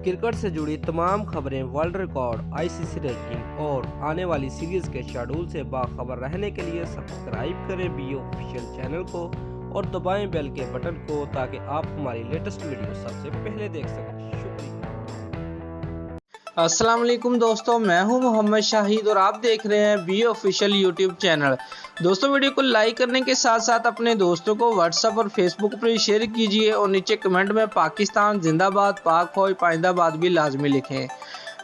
Cricket से जुड़ी तमाम खबरें, वर्ल्ड रिकॉर्ड, आईसीसी रैंकिंग और आने वाली सीरीज के शेड्यूल से बाखबर रहने के लिए सब्सक्राइब करें बी ऑफिशियल चैनल को और दबाएं बेल के बटन को ताकि आप हमारी लेटेस्ट वीडियो सबसे पहले देख सकें। शुक्रिया। अस्सलाम वालेकुम दोस्तों, मैं हूं मोहम्मद शाहिद और आप देख रहे हैं बी ऑफिशियल यूट्यूब चैनल। दोस्तों, वीडियो को लाइक करने के साथ साथ अपने दोस्तों को व्हाट्सएप और फेसबुक पर शेयर कीजिए और नीचे कमेंट में पाकिस्तान जिंदाबाद, पाक फौज पाइंदाबाद भी लाजमी लिखें।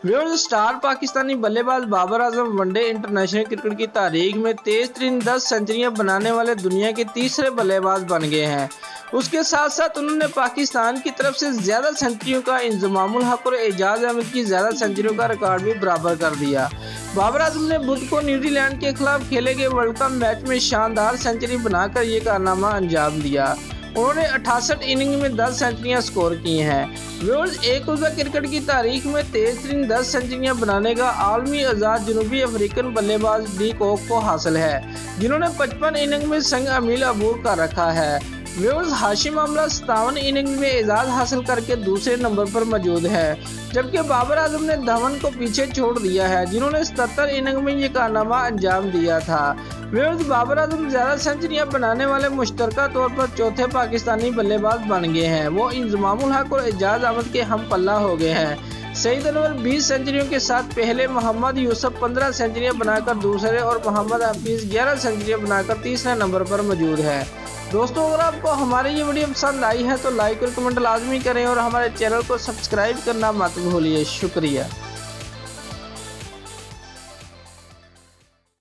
व्यूअर्स, स्टार पाकिस्तानी बल्लेबाज Babar Azam one day international cricket की तारीख में तेज तरीन 10 सेंचुरियां बनाने वाले दुनिया के तीसरे बल्लेबाज बन गए हैं। उसके साथ साथ उन्होंने पाकिस्तान की तरफ से ज्यादा सेंचुरियों का इंजमामुल हक और एजाज अहमद की ज्यादा सेंचुरियों का रिकॉर्ड भी बराबर कर दिया। बाबर आजम ने बुध को न्यूजीलैंड के खिलाफ खेले गए वर्ल्ड कप मैच में शानदार सेंचुरी बनाकर ये कारनामा अंजाम दिया। उन्होंने 68 इनिंग में 10 सेंचुरियां स्कोर की हैं। व्यूअर्स, एक रोज़ा क्रिकेट की तारीख में तेज तरीन 10 सेंचुरियां बनाने का आलमी एजाज जनूबी अफ्रीकन बल्लेबाज डी कॉक को हासिल है, जिन्होंने 55 इनिंग में संग अमील अबूर का रखा है। व्यूअर्स, हाशिम आमला 57 इनिंग में एजाज हासिल करके दूसरे नंबर पर मौजूद है, जबकि बाबर आजम ने धवन को पीछे छोड़ दिया है, जिन्होंने 77 इनिंग में ये कारनामा अंजाम दिया था। व्यूअर्स, बाबर आजम ज्यादा सेंचुरियां बनाने वाले मुश्तरका तौर पर चौथे पाकिस्तानी बल्लेबाज बन गए हैं। वो इंजमामुल हक और एजाज अहमद के हम पल्ला हो गए हैं। सईद अनवर 20 सेंचुरियों के साथ पहले, मोहम्मद यूसुफ 15 सेंचुरियां बनाकर दूसरे और मोहम्मद हफीज 11 सेंचुरियां बनाकर तीसरे नंबर पर मौजूद है। दोस्तों, अगर आपको हमारी ये वीडियो पसंद आई है तो लाइक और कमेंट लाजमी करें और हमारे चैनल को सब्सक्राइब करना मत भूलिए। शुक्रिया।